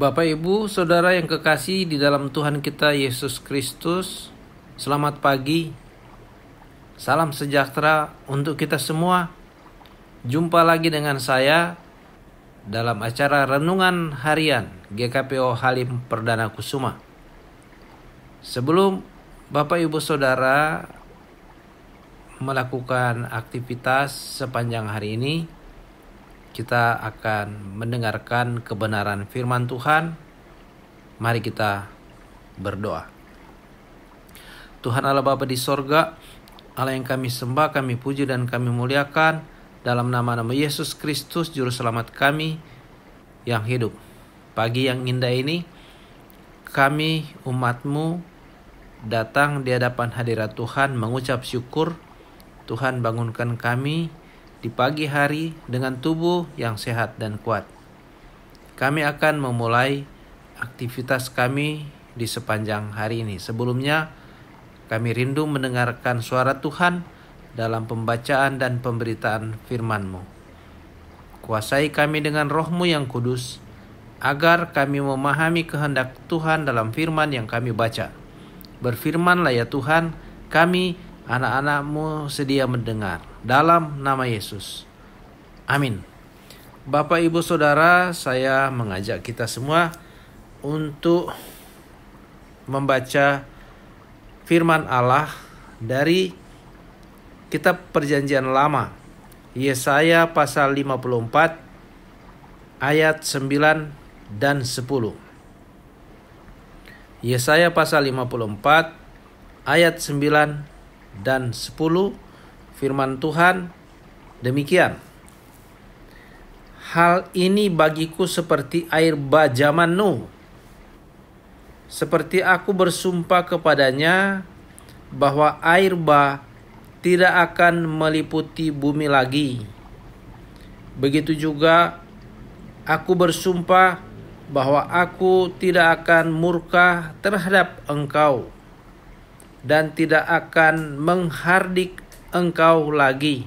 Bapak, Ibu, Saudara yang kekasih di dalam Tuhan kita Yesus Kristus, selamat pagi. Salam sejahtera untuk kita semua. Jumpa lagi dengan saya dalam acara Renungan Harian GKPO Halim Perdana Kusuma. Sebelum Bapak, Ibu, Saudara melakukan aktivitas sepanjang hari ini, kita akan mendengarkan kebenaran firman Tuhan. Mari kita berdoa. Tuhan Allah Bapa di sorga, Allah yang kami sembah, kami puji dan kami muliakan, dalam nama-nama Yesus Kristus Juru Selamat kami yang hidup. Pagi yang indah ini, kami umat-Mu datang di hadapan hadirat Tuhan mengucap syukur. Tuhan, bangunkan kami di pagi hari dengan tubuh yang sehat dan kuat. Kami akan memulai aktivitas kami di sepanjang hari ini. Sebelumnya, kami rindu mendengarkan suara Tuhan dalam pembacaan dan pemberitaan firman-Mu. Kuasai kami dengan Roh-Mu yang kudus, agar kami memahami kehendak Tuhan dalam firman yang kami baca. Berfirmanlah ya Tuhan, kami anak-anak-Mu sedia mendengar. Dalam nama Yesus. Amin. Bapak, Ibu, Saudara, saya mengajak kita semua untuk membaca firman Allah dari kitab Perjanjian Lama, Yesaya pasal 54 ayat 9 dan 10. Yesaya pasal 54 ayat 9 dan 10. Firman Tuhan demikian. Hal ini bagiku seperti air bah zaman Nuh. Seperti aku bersumpah kepadanya bahwa air bah tidak akan meliputi bumi lagi. Begitu juga aku bersumpah bahwa aku tidak akan murka terhadap engkau dan tidak akan menghardik engkau lagi.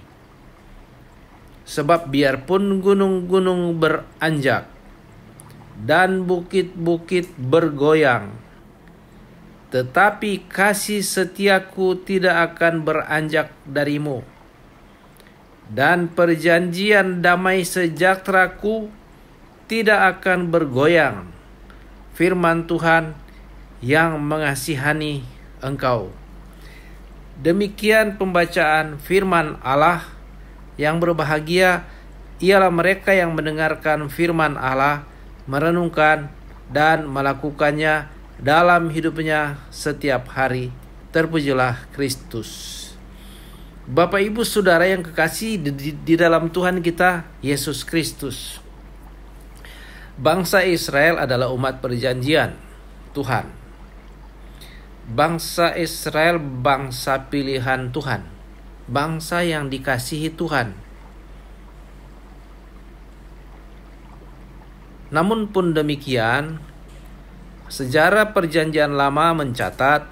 Sebab biarpun gunung-gunung beranjak dan bukit-bukit bergoyang, tetapi kasih setiaku tidak akan beranjak darimu, dan perjanjian damai sejahteraku tidak akan bergoyang. Firman Tuhan yang mengasihani engkau. Demikian pembacaan firman Allah. Yang berbahagia ialah mereka yang mendengarkan firman Allah, merenungkan dan melakukannya dalam hidupnya setiap hari. Terpujilah Kristus. Bapak, Ibu, Saudara yang kekasih di dalam Tuhan kita Yesus Kristus. Bangsa Israel adalah umat perjanjian Tuhan. Bangsa Israel bangsa pilihan Tuhan, bangsa yang dikasihi Tuhan. Namun pun demikian, sejarah Perjanjian Lama mencatat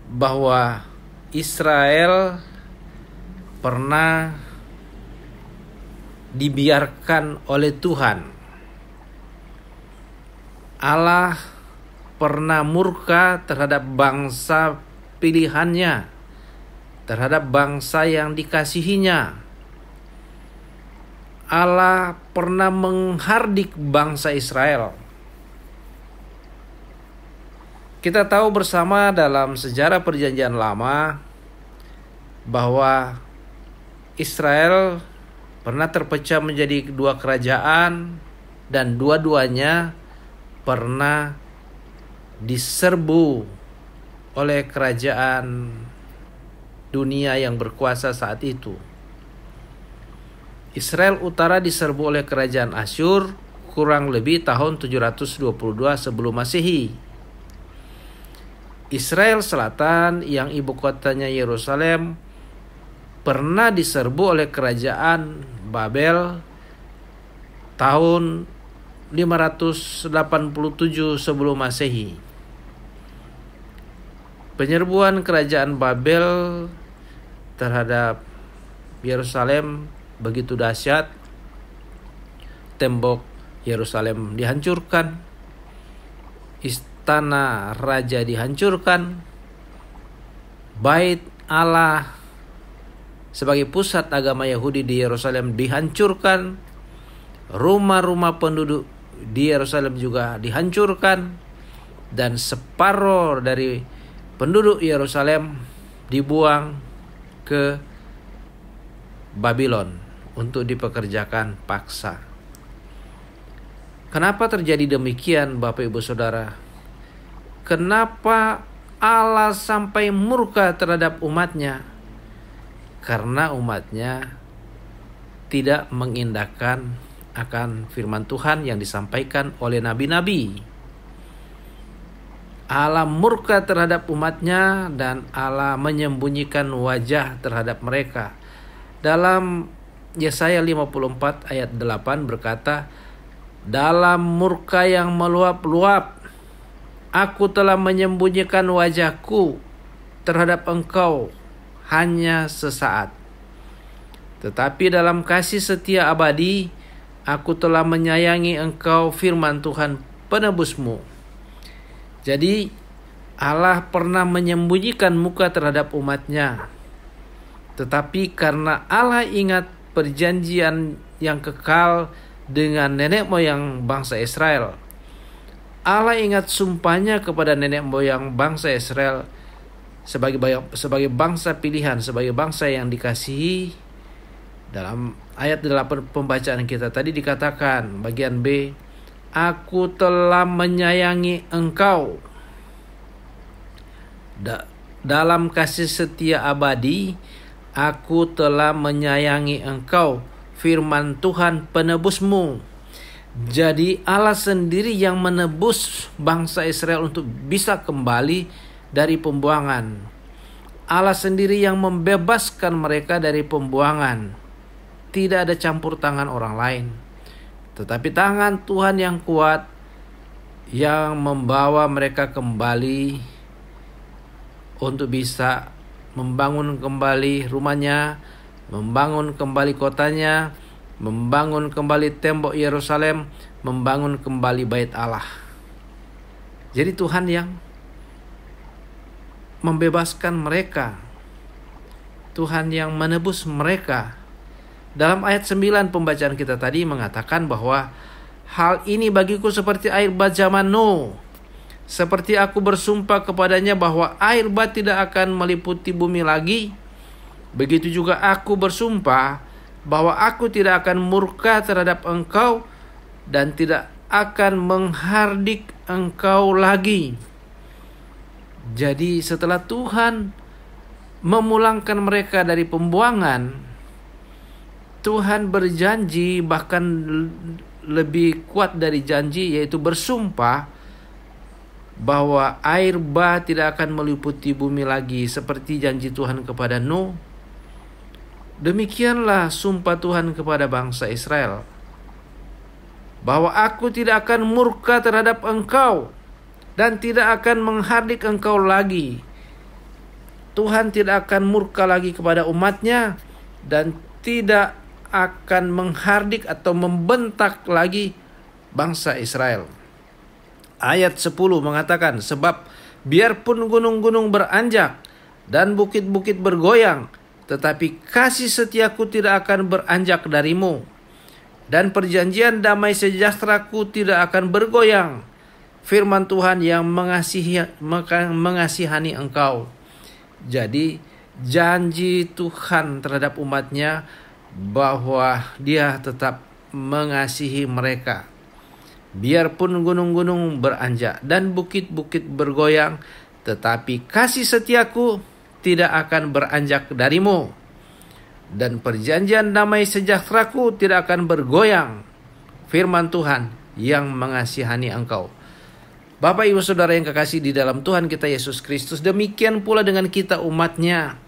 bahwa Israel pernah dibiarkan oleh Tuhan. Allah pernah murka terhadap bangsa pilihannya, terhadap bangsa yang dikasihinya. Allah pernah menghardik bangsa Israel. Kita tahu bersama dalam sejarah Perjanjian Lama bahwa Israel pernah terpecah menjadi dua kerajaan, dan dua-duanya pernah diserbu oleh kerajaan dunia yang berkuasa saat itu. Israel Utara diserbu oleh kerajaan Asyur kurang lebih tahun 722 sebelum Masehi. Israel Selatan yang ibu kotanya Yerusalem pernah diserbu oleh kerajaan Babel tahun 587 sebelum Masehi. Penyerbuan kerajaan Babel terhadap Yerusalem begitu dahsyat, tembok Yerusalem dihancurkan, istana raja dihancurkan, bait Allah sebagai pusat agama Yahudi di Yerusalem dihancurkan, rumah-rumah penduduk di Yerusalem juga dihancurkan, dan separuh dari penduduk Yerusalem dibuang ke Babylon untuk dipekerjakan paksa. Kenapa terjadi demikian, Bapak Ibu Saudara? Kenapa Allah sampai murka terhadap umatnya? Karena umatnya tidak mengindahkan akan firman Tuhan yang disampaikan oleh nabi-nabi. Allah murka terhadap umatnya dan Allah menyembunyikan wajah terhadap mereka. Dalam Yesaya 54 ayat 8 berkata, dalam murka yang meluap-luap, aku telah menyembunyikan wajahku terhadap engkau hanya sesaat. Tetapi dalam kasih setia abadi, aku telah menyayangi engkau, firman Tuhan penebusmu. Jadi Allah pernah menyembunyikan muka terhadap umatnya. Tetapi karena Allah ingat perjanjian yang kekal dengan nenek moyang bangsa Israel, Allah ingat sumpahnya kepada nenek moyang bangsa Israel sebagai bangsa pilihan, sebagai bangsa yang dikasihi. Dalam ayat 8 pembacaan kita tadi dikatakan bagian B, aku telah menyayangi engkau. Dalam kasih setia abadi, aku telah menyayangi engkau, firman Tuhan penebusmu. Jadi Allah sendiri yang menebus bangsa Israel untuk bisa kembali dari pembuangan. Allah sendiri yang membebaskan mereka dari pembuangan. Tidak ada campur tangan orang lain, tetapi tangan Tuhan yang kuat yang membawa mereka kembali untuk bisa membangun kembali rumahnya, membangun kembali kotanya, membangun kembali tembok Yerusalem, membangun kembali bait Allah. Jadi Tuhan yang membebaskan mereka, Tuhan yang menebus mereka. Dalam ayat 9 pembacaan kita tadi mengatakan bahwa hal ini bagiku seperti air bat zaman Nuh. Seperti aku bersumpah kepadanya bahwa air bat tidak akan meliputi bumi lagi, begitu juga aku bersumpah bahwa aku tidak akan murka terhadap engkau dan tidak akan menghardik engkau lagi. Jadi setelah Tuhan memulangkan mereka dari pembuangan, Tuhan berjanji, bahkan lebih kuat dari janji, yaitu bersumpah bahwa air bah tidak akan meliputi bumi lagi seperti janji Tuhan kepada Nuh. Demikianlah sumpah Tuhan kepada bangsa Israel, bahwa aku tidak akan murka terhadap engkau dan tidak akan menghardik engkau lagi. Tuhan tidak akan murka lagi kepada umatnya dan tidak akan menghardik atau membentak lagi bangsa Israel. Ayat 10 mengatakan, sebab biarpun gunung-gunung beranjak dan bukit-bukit bergoyang, tetapi kasih setiaku tidak akan beranjak darimu, dan perjanjian damai sejahteraku tidak akan bergoyang, firman Tuhan yang mengasihani engkau. Jadi janji Tuhan terhadap umatnya bahwa dia tetap mengasihi mereka. Biarpun gunung-gunung beranjak dan bukit-bukit bergoyang, tetapi kasih setiaku tidak akan beranjak darimu, dan perjanjian damai sejahteraku tidak akan bergoyang, firman Tuhan yang mengasihani engkau. Bapak Ibu Saudara yang kekasih di dalam Tuhan kita Yesus Kristus, demikian pula dengan kita umatnya.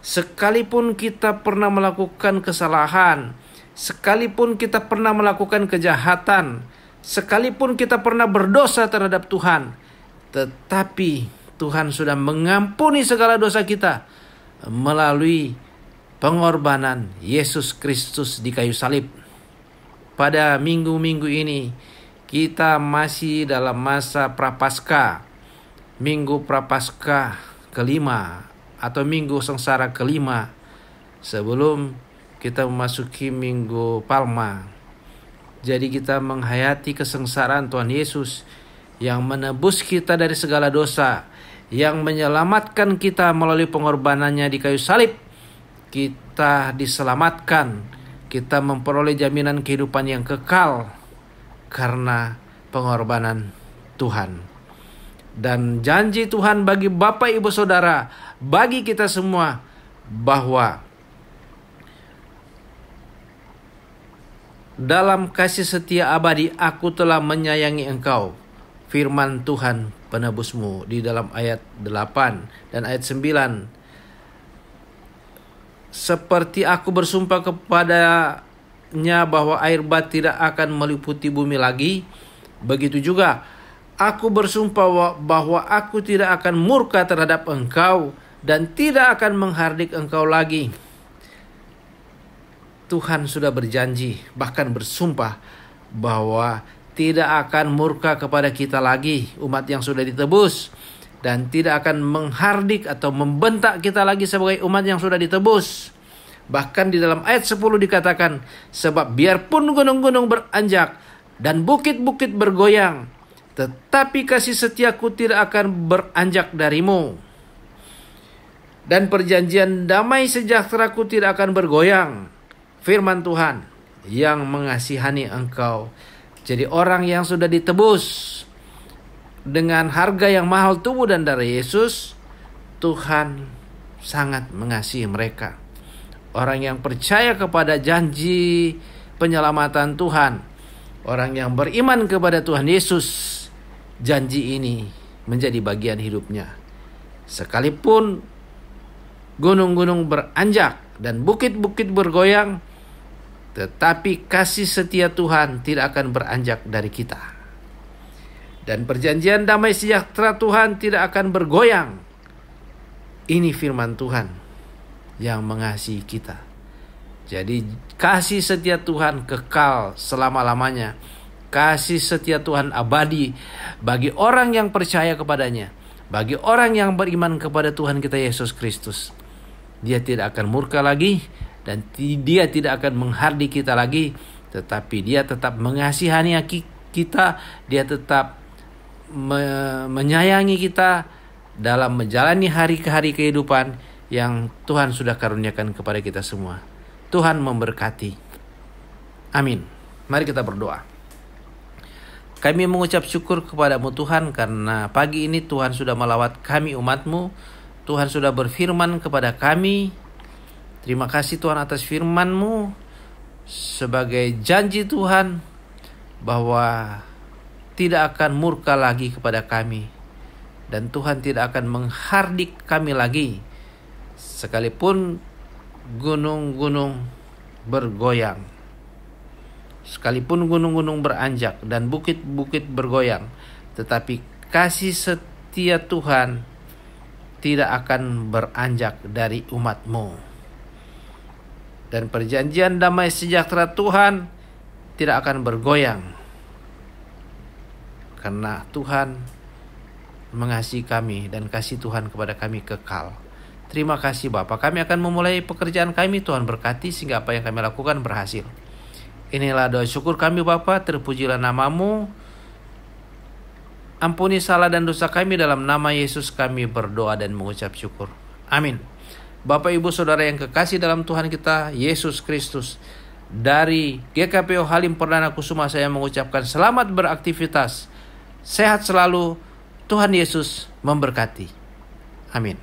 Sekalipun kita pernah melakukan kesalahan, sekalipun kita pernah melakukan kejahatan, sekalipun kita pernah berdosa terhadap Tuhan, tetapi Tuhan sudah mengampuni segala dosa kita melalui pengorbanan Yesus Kristus di kayu salib. Pada minggu-minggu ini Kita masih dalam masa Prapaskah, Minggu Prapaskah kelima atau Minggu Sengsara kelima sebelum kita memasuki Minggu Palma. Jadi kita menghayati kesengsaraan Tuhan Yesus yang menebus kita dari segala dosa, yang menyelamatkan kita melalui pengorbanannya di kayu salib. Kita diselamatkan, kita memperoleh jaminan kehidupan yang kekal karena pengorbanan Tuhan. Dan janji Tuhan bagi Bapak Ibu Saudara, bagi kita semua, bahwa dalam kasih setia abadi aku telah menyayangi engkau. Firman Tuhan penebusmu di dalam ayat 8 dan ayat 9. Seperti aku bersumpah kepadanya bahwa air bah tidak akan meliputi bumi lagi, begitu juga aku bersumpah bahwa aku tidak akan murka terhadap engkau dan tidak akan menghardik engkau lagi. Tuhan sudah berjanji, bahkan bersumpah bahwa tidak akan murka kepada kita lagi, umat yang sudah ditebus, dan tidak akan menghardik atau membentak kita lagi sebagai umat yang sudah ditebus. Bahkan di dalam ayat 10 dikatakan, sebab biarpun gunung-gunung beranjak dan bukit-bukit bergoyang, tetapi kasih setiaku tidak akan beranjak darimu. Dan perjanjian damai sejahteraku tidak akan bergoyang. Firman Tuhan yang mengasihani engkau. Jadi orang yang sudah ditebus dengan harga yang mahal tubuh dan darah Yesus, Tuhan sangat mengasihi mereka. Orang yang percaya kepada janji penyelamatan Tuhan, orang yang beriman kepada Tuhan Yesus, janji ini menjadi bagian hidupnya. Sekalipun gunung-gunung beranjak dan bukit-bukit bergoyang, tetapi kasih setia Tuhan tidak akan beranjak dari kita. Dan perjanjian damai sejahtera Tuhan tidak akan bergoyang. Ini firman Tuhan yang mengasihi kita. Jadi kasih setia Tuhan kekal selama-lamanya. Kasih setia Tuhan abadi bagi orang yang percaya kepadanya, bagi orang yang beriman kepada Tuhan kita Yesus Kristus. Dia tidak akan murka lagi, dan dia tidak akan menghardik kita lagi, tetapi dia tetap mengasihani kita, dia tetap menyayangi kita dalam menjalani hari-hari kehidupan yang Tuhan sudah karuniakan kepada kita semua. Tuhan memberkati. Amin. Mari kita berdoa. Kami mengucap syukur kepadamu Tuhan, karena pagi ini Tuhan sudah melawat kami umat-Mu. Tuhan sudah berfirman kepada kami. Terima kasih Tuhan atas firman-Mu sebagai janji Tuhan bahwa tidak akan murka lagi kepada kami, dan Tuhan tidak akan menghardik kami lagi sekalipun gunung-gunung bergoyang, sekalipun gunung-gunung beranjak dan bukit-bukit bergoyang, tetapi kasih setia Tuhan tidak akan beranjak dari umat-Mu. Dan perjanjian damai sejahtera Tuhan tidak akan bergoyang, karena Tuhan mengasihi kami dan kasih Tuhan kepada kami kekal. Terima kasih Bapa. Kami akan memulai pekerjaan kami. Tuhan berkati sehingga apa yang kami lakukan berhasil. Inilah doa syukur kami Bapa. Terpujilah nama-Mu. Ampuni salah dan dosa kami, dalam nama Yesus kami berdoa dan mengucap syukur. Amin. Bapak Ibu Saudara yang kekasih dalam Tuhan kita Yesus Kristus, dari GKPO Halim Perdana Kusuma saya mengucapkan selamat beraktivitas. Sehat selalu. Tuhan Yesus memberkati. Amin.